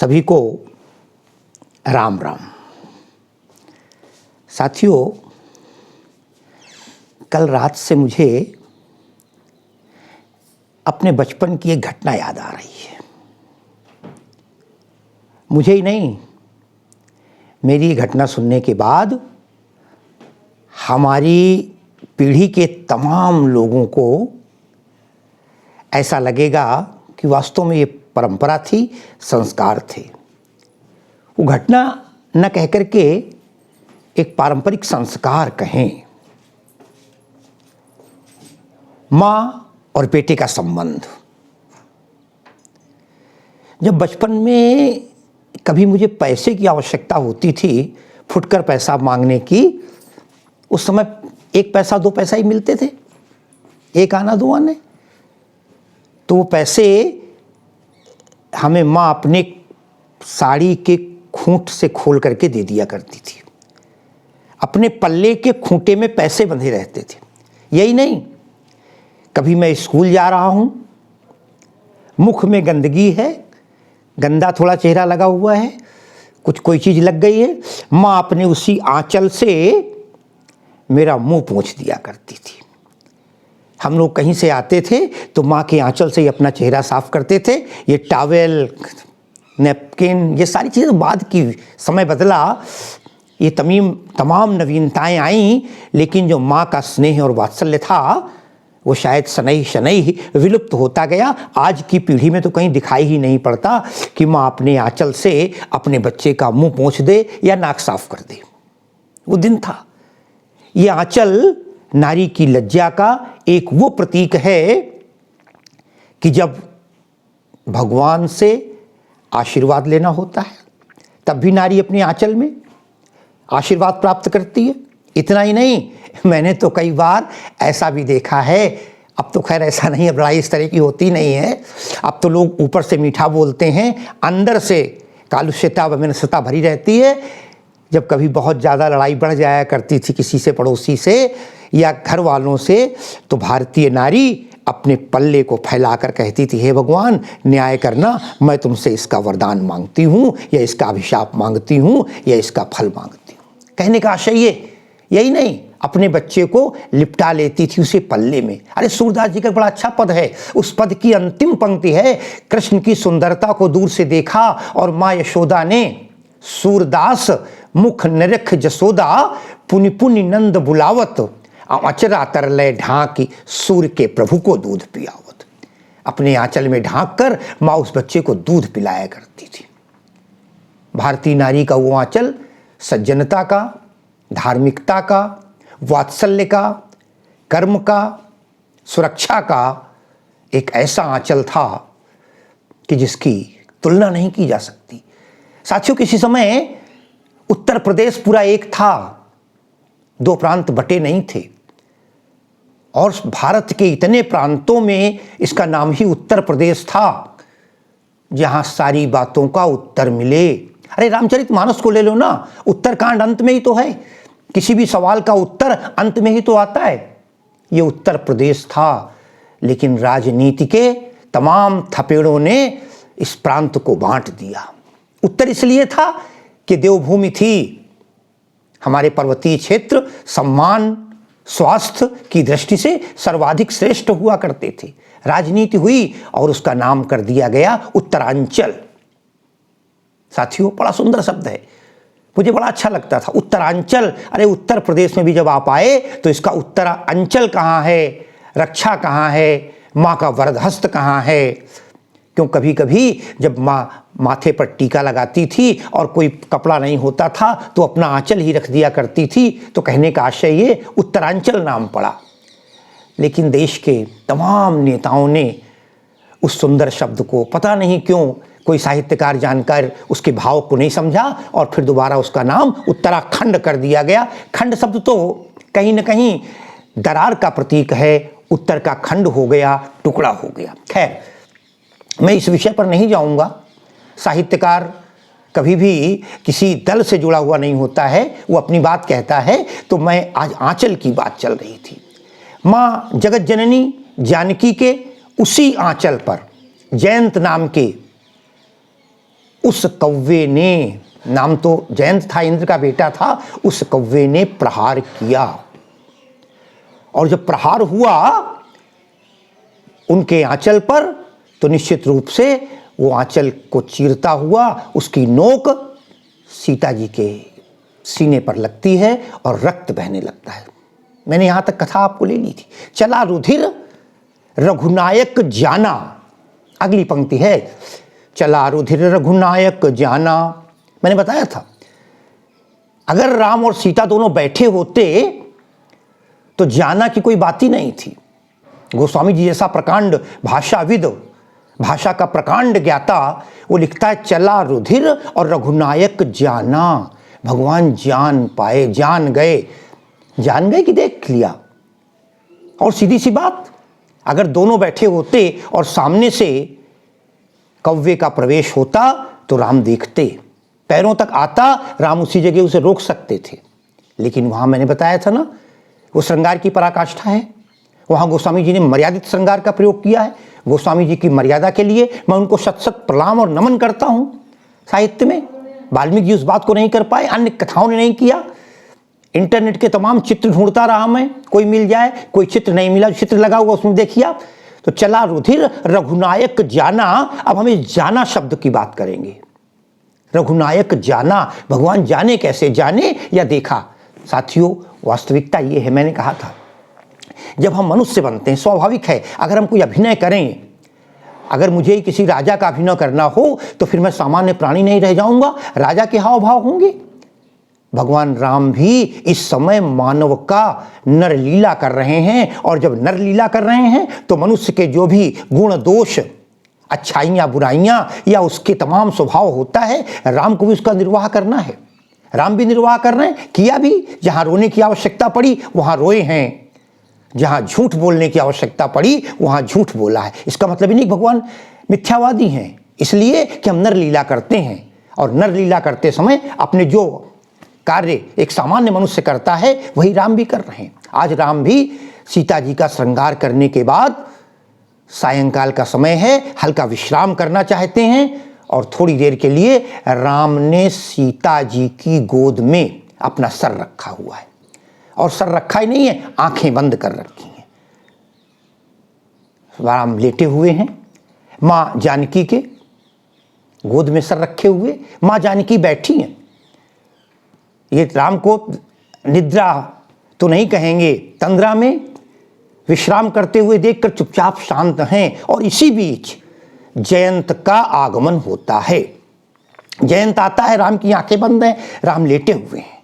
सभी को राम राम। साथियों, कल रात से मुझे अपने बचपन की एक घटना याद आ रही है। मुझे ही नहीं, मेरी ये घटना सुनने के बाद हमारी पीढ़ी के तमाम लोगों को ऐसा लगेगा कि वास्तव में ये परंपरा थी, संस्कार थे। वो घटना न कह कर के एक पारंपरिक संस्कार कहें। माँ और बेटे का संबंध। जब बचपन में कभी मुझे पैसे की आवश्यकता होती थी, फुटकर पैसा मांगने की, उस समय 1 पैसा 2 पैसा ही मिलते थे, 1 आना 2 आने। तो वो पैसे हमें माँ अपने साड़ी के खूंट से खोल करके दे दिया करती थी। अपने पल्ले के खूंटे में पैसे बंधे रहते थे। यही नहीं, कभी मैं स्कूल जा रहा हूँ, मुख में गंदगी है, गंदा थोड़ा चेहरा लगा हुआ है, कोई चीज़ लग गई है, माँ अपने उसी आंचल से मेरा मुंह पोंछ दिया करती थी। हम लोग कहीं से आते थे तो माँ के आंचल से ही अपना चेहरा साफ करते थे। ये टॉवेल, नैपकिन, ये सारी चीज़ें बाद की, समय बदला, ये तमाम नवीनताएं आईं, लेकिन जो माँ का स्नेह और वात्सल्य था वो शायद शनैः शनैः विलुप्त होता गया। आज की पीढ़ी में तो कहीं दिखाई ही नहीं पड़ता कि माँ अपने आंचल से अपने बच्चे का मुंह पोंछ दे या नाक साफ कर दे। वो दिन था। ये आंचल नारी की लज्जा का एक वो प्रतीक है कि जब भगवान से आशीर्वाद लेना होता है तब भी नारी अपने आंचल में आशीर्वाद प्राप्त करती है। इतना ही नहीं, मैंने तो कई बार ऐसा भी देखा है, अब तो खैर ऐसा नहीं, अब लड़ाई इस तरह की होती नहीं है। अब तो लोग ऊपर से मीठा बोलते हैं, अंदर से कालुष्यता वमनस्यता भरी रहती है। जब कभी बहुत ज़्यादा लड़ाई बढ़ जाया करती थी किसी से, पड़ोसी से या घर वालों से, तो भारतीय नारी अपने पल्ले को फैलाकर कहती थी, हे भगवान न्याय करना, मैं तुमसे इसका वरदान मांगती हूँ या इसका अभिशाप मांगती हूँ या इसका फल मांगती हूँ। कहने का आशय यही नहीं, अपने बच्चे को लिपटा लेती थी उसे पल्ले में। अरे सूरदास जी का बड़ा अच्छा पद है, उस पद की अंतिम पंक्ति है, कृष्ण की सुंदरता को दूर से देखा और माँ यशोदा ने सूरदास मुख निरख जसोदा, पुनि पुनि नंद बुलावत, अचरा तरलय ढांकी सूर्य के प्रभु को दूध पियावत। अपने आंचल में ढांक कर माँ उस बच्चे को दूध पिलाया करती थी। भारतीय नारी का वो आंचल सज्जनता का, धार्मिकता का, वात्सल्य का, कर्म का, सुरक्षा का एक ऐसा आंचल था कि जिसकी तुलना नहीं की जा सकती। साथियों, किसी समय उत्तर प्रदेश पूरा एक था, 2 प्रांत बटे नहीं थे, और भारत के इतने प्रांतों में इसका नाम ही उत्तर प्रदेश था, जहां सारी बातों का उत्तर मिले। अरे रामचरितमानस को ले लो ना, उत्तरकांड अंत में ही तो है, किसी भी सवाल का उत्तर अंत में ही तो आता है। ये उत्तर प्रदेश था, लेकिन राजनीति के तमाम थपेड़ों ने इस प्रांत को बांट दिया। उत्तर इसलिए था कि देवभूमि थी, हमारे पर्वतीय क्षेत्र सम्मान स्वास्थ्य की दृष्टि से सर्वाधिक श्रेष्ठ हुआ करते थे। राजनीति हुई और उसका नाम कर दिया गया उत्तरांचल। साथियों, बड़ा सुंदर शब्द है, मुझे बड़ा अच्छा लगता था, उत्तरांचल। अरे उत्तर प्रदेश में भी जब आप आए तो इसका उत्तरांचल कहाँ है, रक्षा कहाँ है, माँ का वरदहस्त कहाँ है। क्यों, कभी कभी जब माँ माथे पर टीका लगाती थी और कोई कपड़ा नहीं होता था तो अपना आंचल ही रख दिया करती थी, तो कहने का आशय ये उत्तरांचल नाम पड़ा। लेकिन देश के तमाम नेताओं ने उस सुंदर शब्द को पता नहीं क्यों, कोई साहित्यकार जानकर उसके भाव को नहीं समझा और फिर दोबारा उसका नाम उत्तराखंड कर दिया गया। खंड शब्द तो कहीं न कहीं दरार का प्रतीक है, उत्तर का खंड हो गया, टुकड़ा हो गया। खैर, मैं इस विषय पर नहीं जाऊंगा। साहित्यकार कभी भी किसी दल से जुड़ा हुआ नहीं होता है, वो अपनी बात कहता है। तो मैं आज आंचल की बात चल रही थी। माँ जगत जननी जानकी के उसी आंचल पर जयंत नाम के उस कौवे ने, नाम तो जयंत था, इंद्र का बेटा था, उस कौवे ने प्रहार किया। और जब प्रहार हुआ उनके आंचल पर, तो निश्चित रूप से वो आंचल को चीरता हुआ उसकी नोक सीता जी के सीने पर लगती है और रक्त बहने लगता है। मैंने यहां तक कथा आपको ले ली थी। चला रुधिर रघुनायक जाना, अगली पंक्ति है, चला रुधिर रघुनायक जाना। मैंने बताया था अगर राम और सीता दोनों बैठे होते तो जाना की कोई बात ही नहीं थी। गोस्वामी जी जैसा प्रकांड भाषाविद, भाषा का प्रकांड ज्ञाता, वो लिखता है चला रुधिर और रघुनायक जाना, भगवान जान पाए, जान गए कि देख लिया। और सीधी सी बात, अगर दोनों बैठे होते और सामने से कौवे का प्रवेश होता तो राम देखते, पैरों तक आता, राम उसी जगह उसे रोक सकते थे। लेकिन वहां मैंने बताया था ना, वो श्रृंगार की पराकाष्ठा है, वहां गोस्वामी जी ने मर्यादित श्रृंगार का प्रयोग किया है। गोस्वामी जी की मर्यादा के लिए मैं उनको शत शत प्रणाम और नमन करता हूं। साहित्य में वाल्मीकि जी उस बात को नहीं कर पाए, अन्य कथाओं ने नहीं किया। इंटरनेट के तमाम चित्र ढूंढता रहा मैं, कोई मिल जाए, कोई चित्र नहीं मिला, चित्र लगा हुआ उसमें देखिए। तो चला रुधिर रघुनायक जाना, अब हम इस जाना शब्द की बात करेंगे। रघुनायक जाना, भगवान जाने, कैसे जाने या देखा। साथियों वास्तविकता ये है, मैंने कहा था जब हम मनुष्य बनते हैं स्वाभाविक है, अगर हम कोई अभिनय करें, अगर मुझे किसी राजा का अभिनय करना हो तो फिर मैं सामान्य प्राणी नहीं रह जाऊंगा, राजा के हाव भाव होंगे। भगवान राम भी इस समय मानव का नरलीला कर रहे हैं, और जब नरलीला कर रहे हैं तो मनुष्य के जो भी गुण दोष, अच्छाइयाँ बुराइयाँ या उसके तमाम स्वभाव होता है, राम को भी उसका निर्वाह करना है। राम भी निर्वाह कर रहे हैं, किया भी। जहाँ रोने की आवश्यकता पड़ी वहाँ रोए हैं, जहाँ झूठ बोलने की आवश्यकता पड़ी वहाँ झूठ बोला है। इसका मतलब ही नहीं भगवान मिथ्यावादी हैं, इसलिए कि हम नरलीला करते हैं, और नरलीला करते समय अपने जो कार्य एक सामान्य मनुष्य करता है वही राम भी कर रहे हैं। आज राम भी सीता जी का श्रृंगार करने के बाद सायंकाल का समय है, हल्का विश्राम करना चाहते हैं, और थोड़ी देर के लिए राम ने सीता जी की गोद में अपना सर रखा हुआ है। और सर रखा ही नहीं है, आंखें बंद कर रखी हैं। राम लेटे हुए हैं, माँ जानकी के गोद में सर रखे हुए, माँ जानकी बैठी हैं। ये राम को निद्रा तो नहीं कहेंगे, तंद्रा में विश्राम करते हुए देखकर चुपचाप शांत हैं। और इसी बीच जयंत का आगमन होता है। जयंत आता है, राम की आंखें बंद हैं, राम लेटे हुए हैं,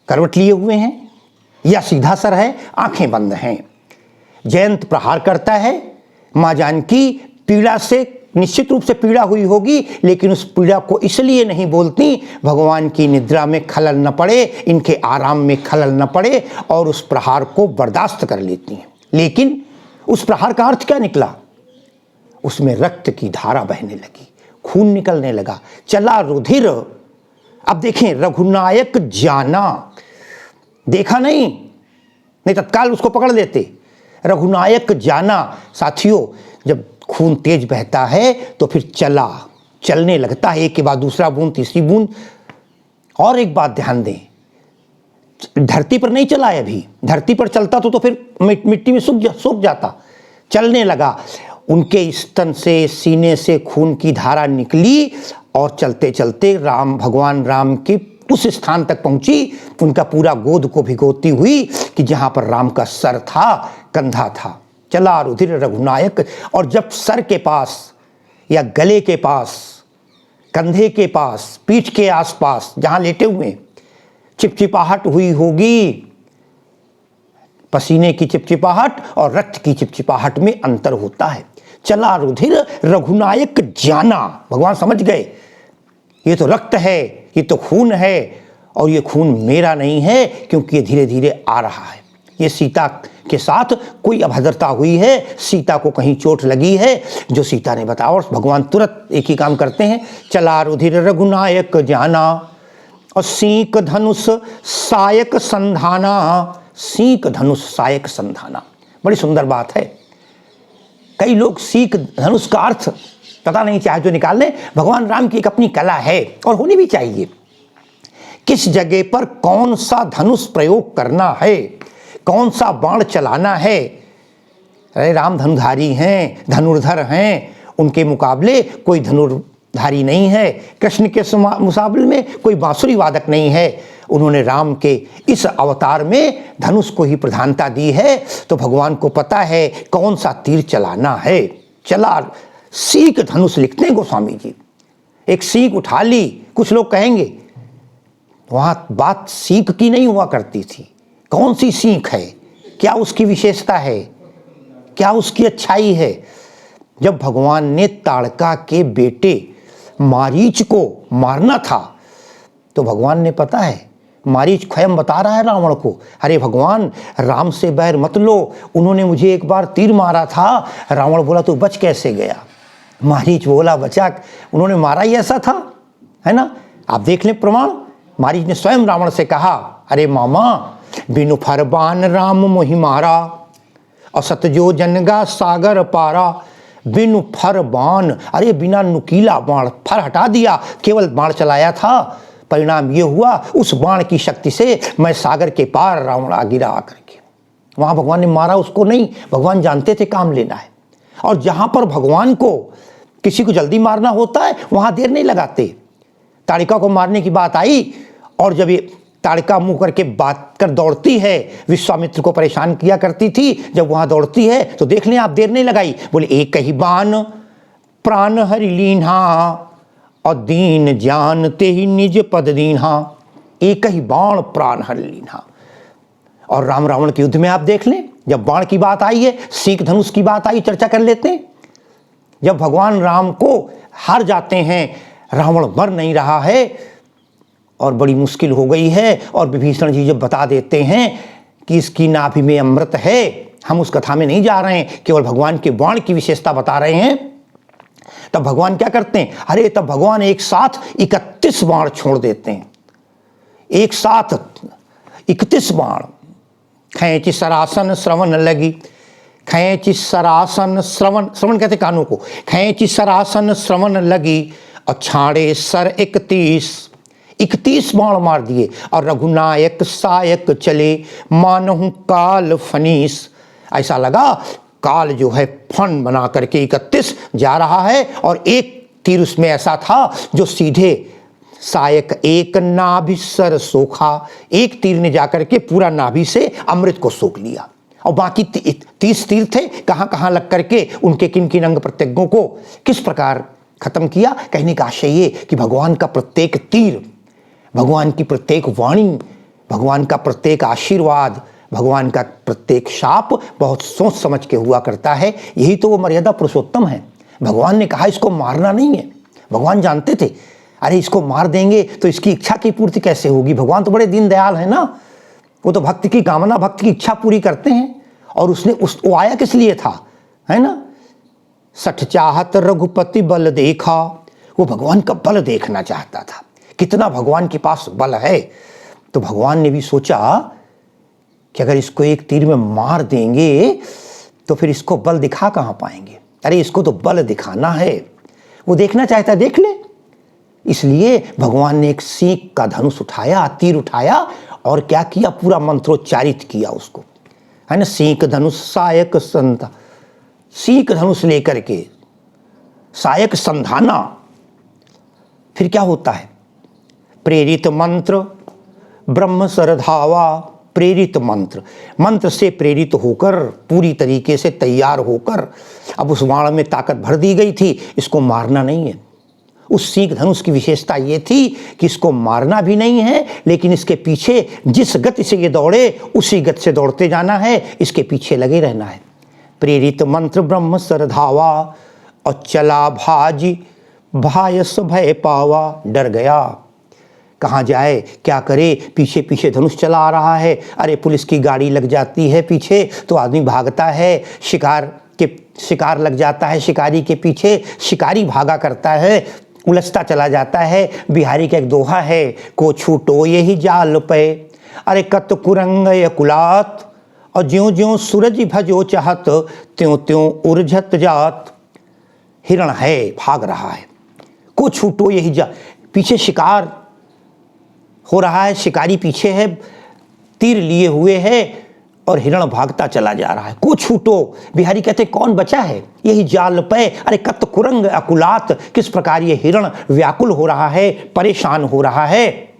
करवट लिए हुए हैं या सीधा सर है, आंखें बंद हैं। जयंत प्रहार करता है, माँ जानकी पीड़ा से निश्चित रूप से पीड़ा हुई होगी, लेकिन उस पीड़ा को इसलिए नहीं बोलती भगवान की निद्रा में खलल न पड़े, इनके आराम में खलल न पड़े, और उस प्रहार को बर्दाश्त कर लेती हैं। लेकिन उस प्रहार का अर्थ क्या निकला? उसमें रक्त की धारा बहने लगी, खून निकलने लगा, चला रुधिर। अब देखें, रघुनायक जाना, देखा नहीं तत्काल उसको पकड़ लेते। रघुनायक जाना, साथियों जब खून तेज बहता है तो फिर चलने लगता है, एक के बाद दूसरा बूंद, तीसरी बूंद। और एक बात ध्यान दें, धरती पर नहीं चला है अभी, धरती पर चलता तो फिर मिट्टी में सूख जाता। चलने लगा, उनके स्तन से, सीने से खून की धारा निकली, और चलते चलते भगवान राम के उस स्थान तक पहुंची, उनका पूरा गोद को भिगोती हुई कि जहां पर राम का सर था, कंधा था। चला रुधिर रघुनायक, और जब सर के पास या गले के पास, कंधे के पास, पीठ के आसपास जहां लेटे हुए चिपचिपाहट हुई होगी, पसीने की चिपचिपाहट और रक्त की चिपचिपाहट में अंतर होता है। चला रुधिर रघुनायक जाना, भगवान समझ गए ये तो रक्त है, ये तो खून है, और ये खून मेरा नहीं है, क्योंकि ये धीरे धीरे आ रहा है। ये सीता के साथ कोई अभद्रता हुई है, सीता को कहीं चोट लगी है जो सीता ने बताया, और भगवान तुरंत एक ही काम करते हैं, चला रुधिर रघुनायक जाना, और सीक धनुष सायक संधाना। सीक धनुष सायक संधाना, बड़ी सुंदर बात है। कई लोग सीक धनुष का अर्थ पता नहीं चाहे जो निकाल लें, भगवान राम की एक अपनी कला है और होनी भी चाहिए। किस जगह पर कौन सा धनुष प्रयोग करना है, कौन सा बाण चलाना है। अरे राम धनुधारी हैं, धनुर्धर हैं, उनके मुकाबले कोई धनुर्धारी नहीं है। कृष्ण के मुकाबले में कोई बांसुरी वादक नहीं है। उन्होंने राम के इस अवतार में धनुष को ही प्रधानता दी है, तो भगवान को पता है कौन सा तीर चलाना है। चला सीख धनुष लिखते हैं गोस्वामी जी। एक सीख उठा ली, कुछ लोग कहेंगे वहां बात सीख की नहीं हुआ करती थी। कौन सी सीख है, क्या उसकी विशेषता है, क्या उसकी अच्छाई है। जब भगवान ने ताड़का के बेटे मारीच को मारना था, तो भगवान ने पता है, मारीच स्वयं बता रहा है रावण को, अरे भगवान राम से बैर मत लो, उन्होंने मुझे एक बार तीर मारा था। रावण बोला तो बच कैसे गया। मारीच बोला बचा, उन्होंने मारा ही ऐसा था, है ना। आप देख लें प्रमाण। मारीच ने स्वयं रावण से कहा, अरे मामा बिनु फरबान राम मोहि मारा, असत जो जनगा सागर पारा। बिनु फर बाण, अरे बिना नुकीला बाण, फर हटा दिया, केवल बाण चलाया था। परिणाम ये हुआ, उस बाण की शक्ति से मैं सागर के पार रावण आ गिरा आकर के। वहां भगवान ने मारा उसको नहीं, भगवान जानते थे काम लेना है। और जहां पर भगवान को किसी को जल्दी मारना होता है वहां देर नहीं लगाते। ताड़िका को मारने की बात आई और जब ये ताड़िका मुंह करके बात कर दौड़ती है, विश्वामित्र को परेशान किया करती थी, जब वहां दौड़ती है तो देख लें आप, देर नहीं लगाई, बोले एक ही बाण प्राण हरि लीन्हा, और दीन जानते ही निज पद दीन्हा। एक ही बाण प्राण हरि लीन्हा। और राम रावण के युद्ध में आप देख लें, जब बाण की बात आई है, सीख धनुष की बात आई, चर्चा कर लेते हैं। जब भगवान राम को हार जाते हैं, रावण मर नहीं रहा है और बड़ी मुश्किल हो गई है, और विभीषण जी जब बता देते हैं कि इसकी नाभि में अमृत है, हम उस कथा में नहीं जा रहे हैं, केवल भगवान के बाण की विशेषता बता रहे हैं, तब भगवान क्या करते हैं, अरे तब भगवान एक साथ 31 बाण छोड़ देते हैं। एक साथ 31 बाण। खैंच सरासन श्रवण लगी, खैंच सरासन श्रवण, श्रवण कहते कानों को, खैंच सरासन श्रवण लगी, और छाड़े सर 31 बाण मार दिए। और रघुनायक सायक चले, मानहु काल फनीस। ऐसा लगा काल जो है फन बना करके 31 जा रहा है, और एक तीर उसमें ऐसा था जो सीधे सायक एक नाभि सर सोखा, एक तीर ने जाकर के पूरा नाभि से अमृत को सोख लिया। और बाकी 30 तीर थे, कहाँ कहाँ लग करके उनके किन किन अंग प्रत्यंगों को किस प्रकार खत्म किया। कहने का आशय ये कि भगवान का प्रत्येक तीर, भगवान की प्रत्येक वाणी, भगवान का प्रत्येक आशीर्वाद, भगवान का प्रत्येक शाप बहुत सोच समझ के हुआ करता है। यही तो वो मर्यादा पुरुषोत्तम है। भगवान ने कहा इसको मारना नहीं है। भगवान जानते थे, अरे इसको मार देंगे तो इसकी इच्छा की पूर्ति कैसे होगी। भगवान तो बड़े दीनदयाल है ना, वो तो भक्त की कामना, भक्त की इच्छा पूरी करते हैं। और उसने वो आया किस लिए था, है ना। सठ चाहत रघुपति बल देखा, वो भगवान का बल देखना चाहता था, कितना भगवान के पास बल है। तो भगवान ने भी सोचा कि अगर इसको एक तीर में मार देंगे तो फिर इसको बल दिखा कहाँ पाएंगे। अरे इसको तो बल दिखाना है, वो देखना चाहता है, देख ले। इसलिए भगवान ने एक सीख का धनुष उठाया, तीर उठाया, और क्या किया, पूरा मंत्रोच्चारित किया उसको, है ना। सीख धनुष सायक संधा, सीख धनुष लेकर के सायक संधाना। फिर क्या होता है, प्रेरित मंत्र ब्रह्म सरधावा। प्रेरित मंत्र, मंत्र से प्रेरित होकर, पूरी तरीके से तैयार होकर, अब उस बाण में ताकत भर दी गई थी, इसको मारना नहीं है। उस सीख धनुष की विशेषता ये थी कि इसको मारना भी नहीं है, लेकिन इसके पीछे जिस गति से ये दौड़े उसी गति से दौड़ते जाना है, इसके पीछे लगे रहना है। प्रेरित मंत्र ब्रह्म सरधावा, और चला भाजी भायस भय पावा। डर गया, कहाँ जाए, क्या करे, पीछे पीछे धनुष चला आ रहा है। अरे पुलिस की गाड़ी लग जाती है पीछे तो आदमी भागता है, शिकार लग जाता है शिकारी के पीछे, शिकारी भागा करता है, उलझता चला जाता है। बिहारी का एक दोहा है, को छूटो यही जाल पे, अरे कत कुरंग कुलात, और ज्यों ज्यों सूरज भजो चाहत, त्यों त्यों उर्झत जात। हिरण है, भाग रहा है। को छूटो यही जा, पीछे शिकार हो रहा है, शिकारी पीछे है, तीर लिए हुए है और हिरण भागता चला जा रहा है। को छूटो, बिहारी कहते कौन बचा है यही जाल पे, अरे कत कुरंग अकुलात, किस प्रकार ये हिरण व्याकुल हो रहा है, परेशान हो रहा है।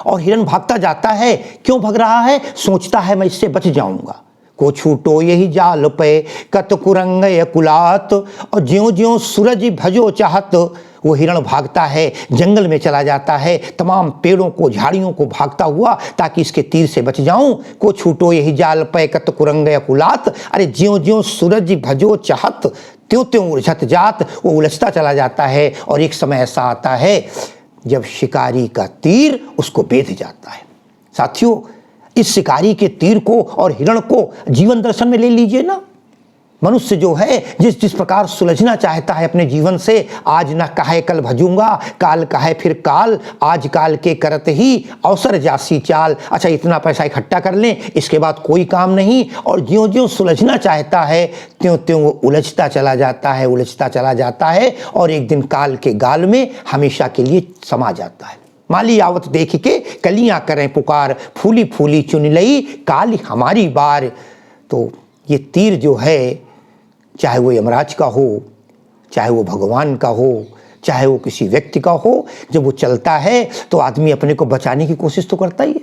और हिरण भागता जाता है, क्यों भाग रहा है, सोचता है मैं इससे बच जाऊंगा। को छूटो यही जाल पे कत कुरंग अकुलात, और ज्यों ज्यों सूरज भजो चाहत, वो हिरण भागता है, जंगल में चला जाता है, तमाम पेड़ों को झाड़ियों को भागता हुआ ताकि इसके तीर से बच जाऊं। को छूटो यही जाल पे कत कुरंग अकुलात, अरे ज्यों ज्यों सूरज भजो चाहत, त्यों त्यों उलझत जात, वो उलझता चला जाता है। और एक समय ऐसा आता है जब शिकारी का तीर उसको बेध जाता है। साथियों, इस शिकारी के तीर को और हिरण को जीवन दर्शन में ले लीजिए ना। मनुष्य जो है जिस प्रकार सुलझना चाहता है अपने जीवन से, आज ना कहे कल भजूंगा, काल कहे फिर काल, आज काल के करत ही अवसर जासी चाल। अच्छा, इतना पैसा इकट्ठा कर लें, इसके बाद कोई काम नहीं। और ज्यों ज्यों सुलझना चाहता है त्यों त्यों वो उलझता चला जाता है, उलझता चला जाता है, और एक दिन काल के गाल में हमेशा के लिए समा जाता है। माली आवत देख के कलियां करें पुकार, फूली फूली चुन लई काली हमारी बार। तो ये तीर जो है, चाहे वो यमराज का हो, चाहे वो भगवान का हो, चाहे वो किसी व्यक्ति का हो, जब वो चलता है तो आदमी अपने को बचाने की कोशिश तो करता ही है।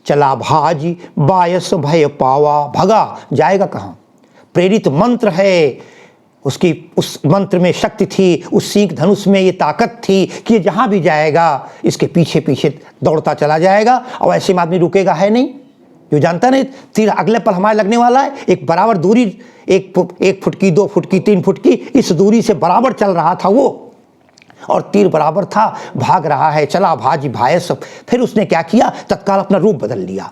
चला भाज बायस भय पावा, भगा जाएगा कहाँ। प्रेरित मंत्र है, उसकी उस मंत्र में शक्ति थी, उस सीख धनुष में ये ताकत थी कि ये जहाँ भी जाएगा इसके पीछे पीछे दौड़ता चला जाएगा। और ऐसे में आदमी रुकेगा है नहीं, जो जानता नहीं तीर अगले पल हमारे लगने वाला है। एक बराबर दूरी, एक फुट की, 2 फुट की, 3 फुट की, इस दूरी से बराबर चल रहा था वो, और तीर बराबर था, भाग रहा है। चला भाज भायस, फिर उसने क्या किया, तत्काल अपना रूप बदल लिया।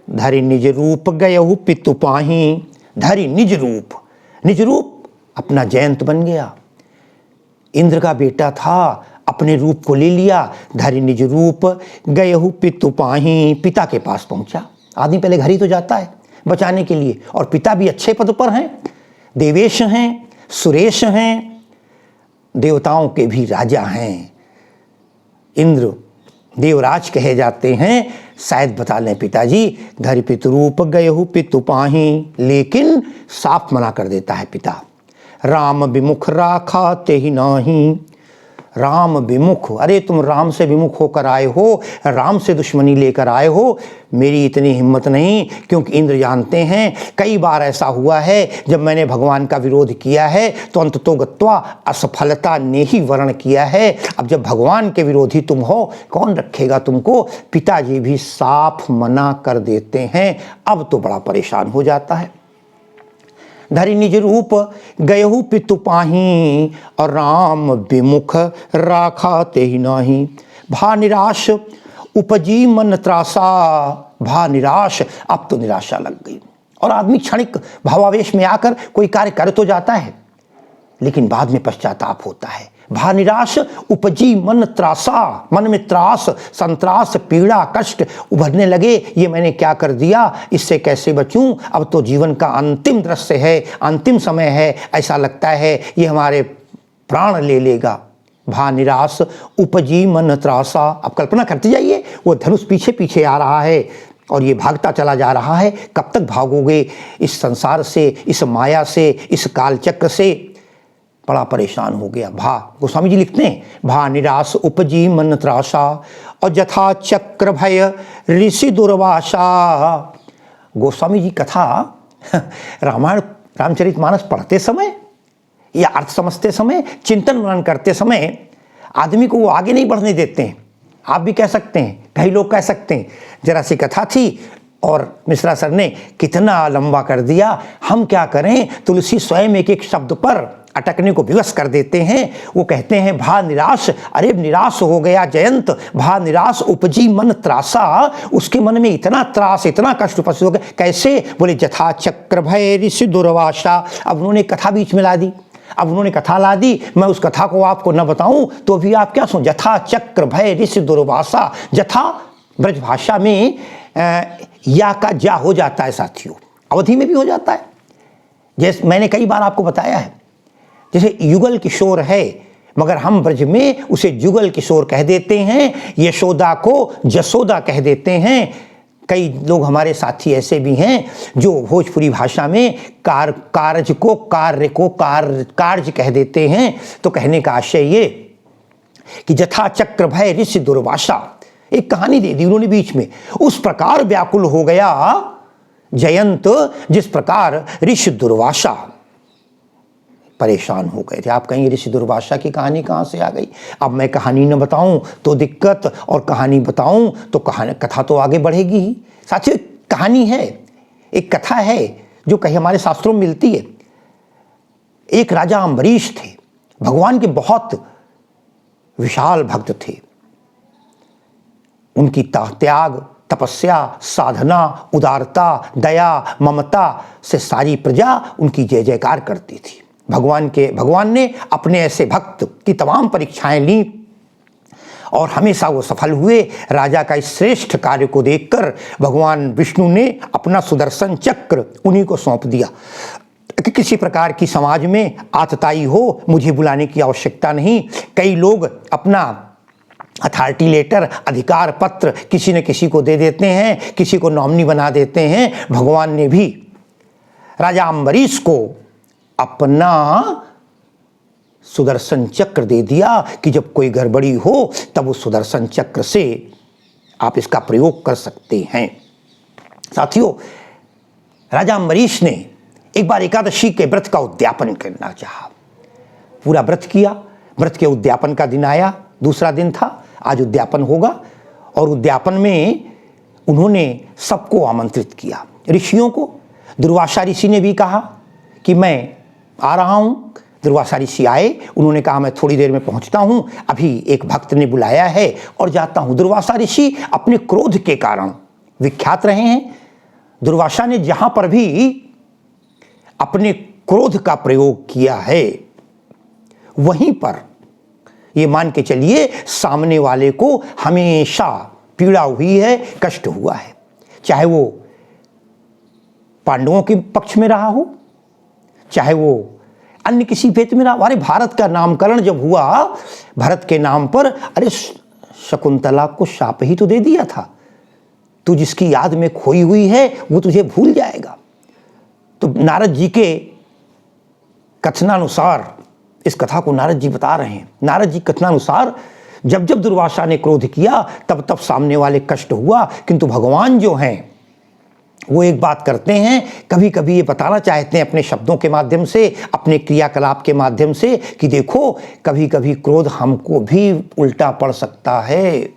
धरि निज रूप गयहु पितु पाही, धरि निज रूप, निज रूप अपना जयंत बन गया। इंद्र का बेटा था, अपने रूप को ले लिया। धरि निज रूप गयहु पितु पाही, पिता के पास पहुंचा। आदमी पहले घर ही तो जाता है बचाने के लिए, और पिता भी अच्छे पद पर हैं, देवेश हैं, सुरेश हैं, देवताओं के भी राजा हैं। इंद्र देवराज कहे जाते हैं। शायद बता लें पिताजी, धरि पितु रूप गयहु पितु पाही, लेकिन साफ मना कर देता है पिता। राम विमुख राखा तेहि नाही, राम विमुख, अरे तुम राम से विमुख होकर आए हो, राम से दुश्मनी लेकर आए हो, मेरी इतनी हिम्मत नहीं। क्योंकि इंद्र जानते हैं कई बार ऐसा हुआ है जब मैंने भगवान का विरोध किया है तो अंततो गत्वा असफलता ने ही वर्ण किया है। अब जब भगवान के विरोधी तुम हो, कौन रखेगा तुमको। पिताजी भी साफ मना कर देते हैं। अब तो बड़ा परेशान हो जाता है। धरि निज रूप गयहु पितु पाही, और राम विमुख राखा तेहि नाही। भा निराश उपजी मन त्रासा, भा निराश, अब तो निराशा लग गई। और आदमी क्षणिक भावावेश में आकर कोई कार्य कर तो जाता है, लेकिन बाद में पश्चाताप होता है। भा निराश उपजी मन त्रासा, मन में त्रास, संत्रास, पीड़ा, कष्ट उभरने लगे। ये मैंने क्या कर दिया, इससे कैसे बचूं। अब तो जीवन का अंतिम दृश्य है, अंतिम समय है, ऐसा लगता है ये हमारे प्राण ले लेगा। भा निराश उपजी मन त्रासा। अब कल्पना करते जाइए, वो धनुष पीछे पीछे आ रहा है और ये भागता चला जा रहा है। कब तक भागोगे इस संसार से, इस माया से, इस कालचक्र से। बड़ा परेशान हो गया। भा, गोस्वामी जी लिखते हैं, भा निराश उपजी मन त्रासा, और जथा चक्र भय ऋषि दुर्वासा। गोस्वामी जी कथा रामायण रामचरितमानस पढ़ते समय या अर्थ समझते समय, चिंतन मनन करते समय आदमी को वो आगे नहीं बढ़ने देते हैं। आप भी कह सकते हैं, कई लोग कह सकते हैं। जरा सी कथा थी और मिश्रा सर ने कितना लंबा कर दिया। हम क्या करें, तुलसी स्वयं एक एक शब्द पर अटकने को विवश कर देते हैं। वो कहते हैं भा निराश, अरे निराश हो गया जयंत। भा निराश उपजी मन त्रासा, उसके मन में इतना त्रास, इतना कष्ट उपस्थित हो गया। कैसे, बोले जथा चक्र भय ऋषि दुर्वासा। अब उन्होंने कथा बीच में ला दी। अब उन्होंने कथा ला दी, मैं उस कथा को आपको न बताऊं तो भी आप क्या सुन। जथा चक्र भय ऋषि दुर्वासा। जथा ब्रज भाषा में या का जा हो जाता है साथियों, अवधि में भी हो जाता है। जैसे मैंने कई बार आपको बताया है, जैसे युगल किशोर है मगर हम ब्रज में उसे जुगल किशोर कह देते हैं, यशोदा को जसोदा कह देते हैं। कई लोग हमारे साथी ऐसे भी हैं जो भोजपुरी भाषा में कार्य को कार्य कह देते हैं। तो कहने का आशय ये कि जथा चक्र भय ऋषि दुर्वासा, एक कहानी दे दी उन्होंने बीच में, उस प्रकार व्याकुल हो गया जयंत जिस प्रकार ऋषि दुर्वासा परेशान हो गए थे। आप कहेंगे ऋषि दुर्वासा की कहानी कहाँ से आ गई? अब मैं कहानी न बताऊं तो दिक्कत, और कहानी बताऊं तो कथा तो आगे बढ़ेगी ही। साथियों, कहानी है, एक कथा है जो कहीं हमारे शास्त्रों में मिलती है। एक राजा अम्बरीश थे, भगवान के बहुत विशाल भक्त थे। उनकी त्याग, तपस्या, साधना, उदारता, दया, ममता से सारी प्रजा उनकी जय जयकार करती थी। भगवान ने अपने ऐसे भक्त की तमाम परीक्षाएं ली और हमेशा वो सफल हुए। राजा का इस श्रेष्ठ कार्य को देखकर भगवान विष्णु ने अपना सुदर्शन चक्र उन्हीं को सौंप दिया कि किसी प्रकार की समाज में आतताई हो, मुझे बुलाने की आवश्यकता नहीं। कई लोग अपना अथॉरिटी लेटर, अधिकार पत्र किसी न किसी को दे देते हैं, किसी को नॉमिनी बना देते हैं। भगवान ने भी राजा अम्बरीश को अपना सुदर्शन चक्र दे दिया कि जब कोई गड़बड़ी हो तब उस सुदर्शन चक्र से आप इसका प्रयोग कर सकते हैं। साथियों, राजा अम्बरीश ने एक बार एकादशी के व्रत का उद्यापन करना चाहा। पूरा व्रत किया, व्रत के उद्यापन का दिन आया, दूसरा दिन था, आज उद्यापन होगा। और उद्यापन में उन्होंने सबको आमंत्रित किया, ऋषियों को। दुर्वासा ऋषि ने भी कहा कि मैं आ रहा हूँ। दुर्वासा ऋषि आए, उन्होंने कहा मैं थोड़ी देर में पहुँचता हूँ, अभी एक भक्त ने बुलाया है और जाता हूँ। दुर्वासा ऋषि अपने क्रोध के कारण विख्यात रहे हैं। दुर्वासा ने जहाँ पर भी अपने क्रोध का प्रयोग किया है, वहीं पर ये मान के चलिए सामने वाले को हमेशा पीड़ा हुई है, कष्ट हुआ है। चाहे वो पांडवों के पक्ष में रहा हो, चाहे वो अन्य किसी भेद में रहा। अरे भारत का नामकरण जब हुआ, भरत के नाम पर, अरे शकुंतला को शाप ही तो दे दिया था, तू जिसकी याद में खोई हुई है वो तुझे भूल जाएगा। तो नारद जी के कथनानुसार, इस कथा को नारद जी बता रहे हैं, नारद जी कथनानुसार जब जब दुर्वासा ने क्रोध किया तब तब सामने वाले कष्ट हुआ। किंतु भगवान जो हैं वो एक बात करते हैं, कभी कभी ये बताना चाहते हैं अपने शब्दों के माध्यम से, अपने क्रियाकलाप के माध्यम से कि देखो कभी कभी क्रोध हमको भी उल्टा पड़ सकता है।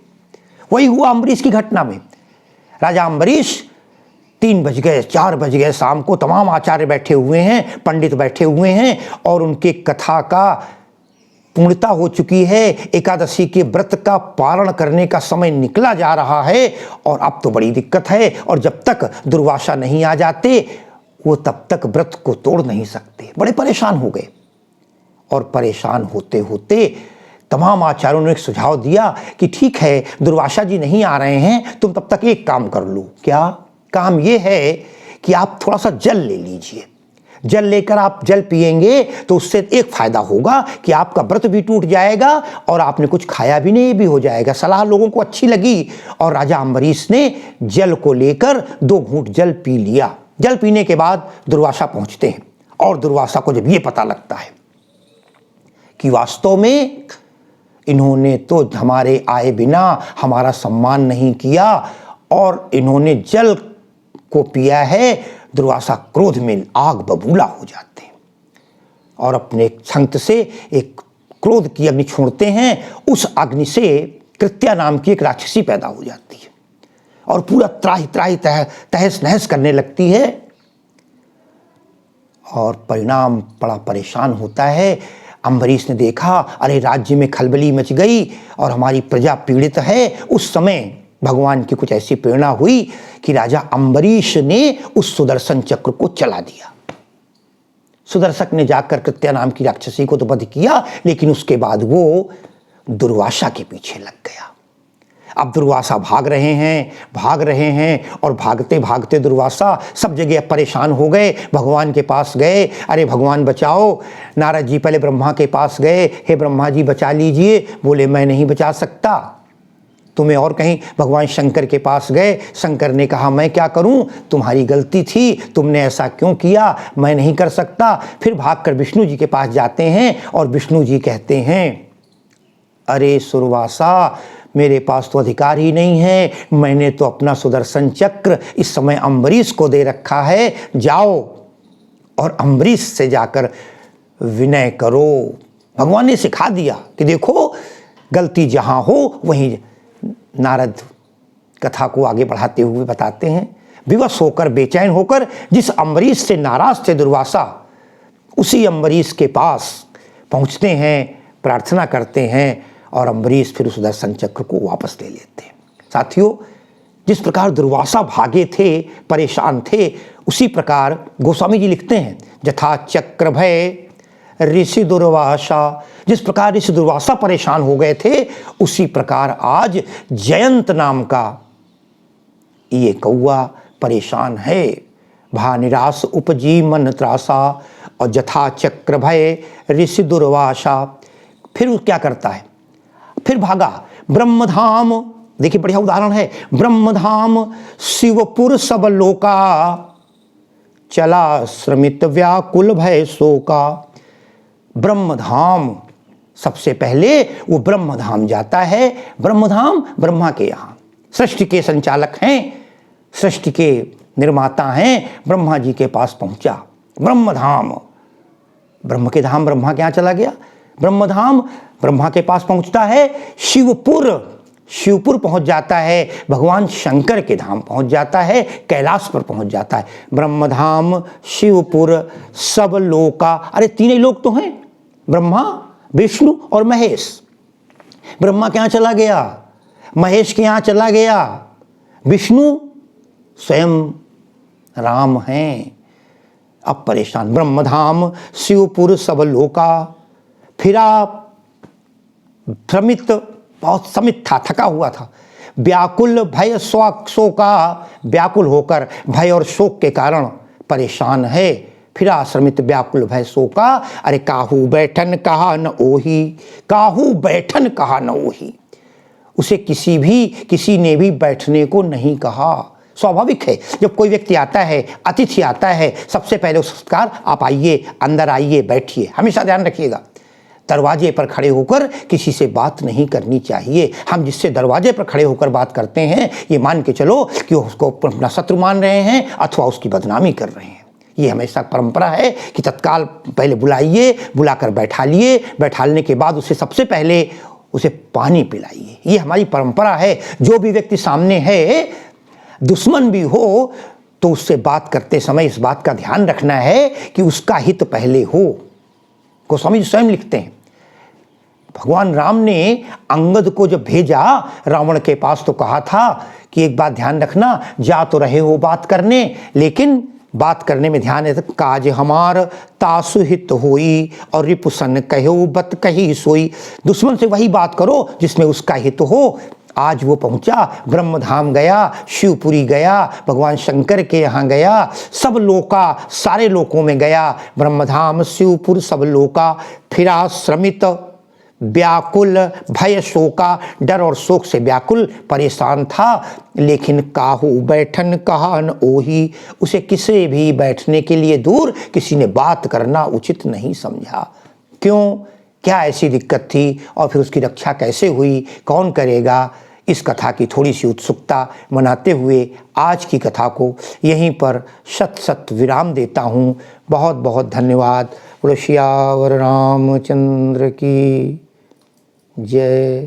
वही हुआ अम्बरीश की घटना में। राजा अम्बरीश 3 बज गए, 4 बज गए शाम को, तमाम आचार्य बैठे हुए हैं, पंडित बैठे हुए हैं और उनके कथा का पूर्णता हो चुकी है। एकादशी के व्रत का पारण करने का समय निकला जा रहा है और अब तो बड़ी दिक्कत है। और जब तक दुर्वासा नहीं आ जाते वो तब तक व्रत को तोड़ नहीं सकते। बड़े परेशान हो गए और परेशान होते होते तमाम आचार्यों ने एक सुझाव दिया कि ठीक है, दुर्वासा जी नहीं आ रहे हैं, तुम तब तक एक काम कर लो। क्या काम? ये है कि आप थोड़ा सा जल ले लीजिए। जल लेकर आप जल पिएंगे तो उससे एक फायदा होगा कि आपका व्रत भी टूट जाएगा और आपने कुछ खाया भी नहीं, भी हो जाएगा। सलाह लोगों को अच्छी लगी और राजा अम्बरीश ने जल को लेकर 2 घूंट जल पी लिया। जल पीने के बाद दुर्वासा पहुंचते हैं और दुर्वासा को जब ये पता लगता है कि वास्तव में इन्होंने तो हमारे आए बिना हमारा सम्मान नहीं किया और इन्होंने जल को पिया है, दुर्वासा क्रोध में आग बबूला हो जाते हैं और अपने छंत से एक क्रोध की अग्नि छोड़ते हैं। उस अग्नि से कृत्या नाम की एक राक्षसी पैदा हो जाती है और पूरा त्राही तहस नहस करने लगती है और परिणाम बड़ा परेशान होता है। अम्बरीश ने देखा, अरे राज्य में खलबली मच गई और हमारी प्रजा पीड़ित है। उस समय भगवान की कुछ ऐसी प्रेरणा हुई कि राजा अम्बरीश ने उस सुदर्शन चक्र को चला दिया। सुदर्शक ने जाकर कृत्या नाम की राक्षसी को तो वध किया, लेकिन उसके बाद वो दुर्वासा के पीछे लग गया। अब दुर्वासा भाग रहे हैं और भागते भागते दुर्वासा सब जगह परेशान हो गए, भगवान के पास गए। अरे भगवान बचाओ। नारद जी पहले ब्रह्मा के पास गए, हे ब्रह्मा जी बचा लीजिए। बोले मैं नहीं बचा सकता, तुम्हें और कहीं। भगवान शंकर के पास गए, शंकर ने कहा मैं क्या करूं, तुम्हारी गलती थी, तुमने ऐसा क्यों किया, मैं नहीं कर सकता। फिर भागकर विष्णु जी के पास जाते हैं और विष्णु जी कहते हैं अरे सुरवासा, मेरे पास तो अधिकार ही नहीं है, मैंने तो अपना सुदर्शन चक्र इस समय अम्बरीश को दे रखा है, जाओ और अम्बरीश से जाकर विनय करो। भगवान ने सिखा दिया कि देखो गलती जहाँ हो वहीं। नारद कथा को आगे बढ़ाते हुए बताते हैं, विवश होकर बेचैन होकर जिस अम्बरीश से नाराज थे दुर्वासा, उसी अम्बरीश के पास पहुँचते हैं, प्रार्थना करते हैं और अम्बरीश फिर उस सुदर्शन चक्र को वापस ले लेते हैं। साथियों, जिस प्रकार दुर्वासा भागे थे, परेशान थे, उसी प्रकार गोस्वामी जी लिखते हैं जथा चक्र भय ऋषि दुर्वासा। जिस प्रकार ऋषि दुर्वासा परेशान हो गए थे, उसी प्रकार आज जयंत नाम का ये कौआ परेशान है। भा निराश उपजी मन त्रासा और जथा चक्र भय ऋषि दुर्वासा। फिर वो क्या करता है, फिर भागा ब्रह्मधाम। देखिए बढ़िया उदाहरण है, ब्रह्मधाम शिवपुर सब लोका चला श्रमित व्याकुल भय शोका। ब्रह्मधाम, सबसे पहले वो ब्रह्मधाम जाता है। ब्रह्मधाम ब्रह्मा के यहाँ, सृष्टि के संचालक हैं, सृष्टि के निर्माता हैं, ब्रह्मा जी के पास पहुंचा। ब्रह्मधाम, ब्रह्म के धाम ब्रह्मा के यहाँ चला गया। ब्रह्मधाम ब्रह्मा के पास पहुंचता है। शिवपुर पहुंच जाता है, भगवान शंकर के धाम पहुंच जाता है, कैलाश पर पहुंच जाता है। ब्रह्मधाम शिवपुर सब लोका, अरे तीनों लोग तो हैं, ब्रह्मा विष्णु और महेश। ब्रह्मा के यहाँ चला गया, महेश के यहाँ चला गया, विष्णु स्वयं राम हैं। अब परेशान, ब्रह्मधाम शिवपुर सब लोका। फिर आप भ्रमित, बहुत समित था, थका हुआ था। व्याकुल भय शोका, व्याकुल होकर भय और शोक के कारण परेशान है। फिर आश्रमित व्याकुल भय शोका। अरे काहू बैठन कहा न ओही, काहू बैठन कहा न ओही। उसे किसी ने भी बैठने को नहीं कहा। स्वाभाविक है, जब कोई व्यक्ति आता है, अतिथि आता है, सबसे पहले उसका सत्कार, आप आइए, अंदर आइए, बैठिए। हमेशा ध्यान रखिएगा, दरवाजे पर खड़े होकर किसी से बात नहीं करनी चाहिए। हम जिससे दरवाजे पर खड़े होकर बात करते हैं, ये मान के चलो कि उसको अपना शत्रु मान रहे हैं अथवा उसकी बदनामी कर रहे हैं। ये हमेशा परंपरा है कि तत्काल पहले बुलाइए, बुलाकर बैठालिए, बैठालने के बाद उसे सबसे पहले उसे पानी पिलाइए। ये हमारी परंपरा है। जो भी व्यक्ति सामने है, दुश्मन भी हो, तो उससे बात करते समय इस बात का ध्यान रखना है कि उसका हित पहले हो। गोस्वामी जी स्वयं लिखते हैं, भगवान राम ने अंगद को जब भेजा रावण के पास, तो कहा था कि एक बात ध्यान रखना, जा तो रहे हो बात करने, लेकिन बात करने में ध्यान है, काज हमार तासु हित होई और रिपुसन कहो बत कही सोई। दुश्मन से वही बात करो जिसमें उसका हित हो। आज वो पहुंचा, ब्रह्मधाम गया, शिवपुरी गया, भगवान शंकर के यहाँ गया, सब लोका, सारे लोकों में गया। ब्रह्मधाम शिवपुर सब लोका। फिर आश्रमित व्याकुल भय शोका, डर और शोक से व्याकुल परेशान था। लेकिन काहू बैठन कहा न ओही, उसे किसी भी बैठने के लिए दूर किसी ने बात करना उचित नहीं समझा। क्यों, क्या ऐसी दिक्कत थी और फिर उसकी रक्षा कैसे हुई, कौन करेगा? इस कथा की थोड़ी सी उत्सुकता मनाते हुए आज की कथा को यहीं पर शत विराम देता हूँ। बहुत बहुत धन्यवाद। बोलो सियावर रामचंद्र की जय।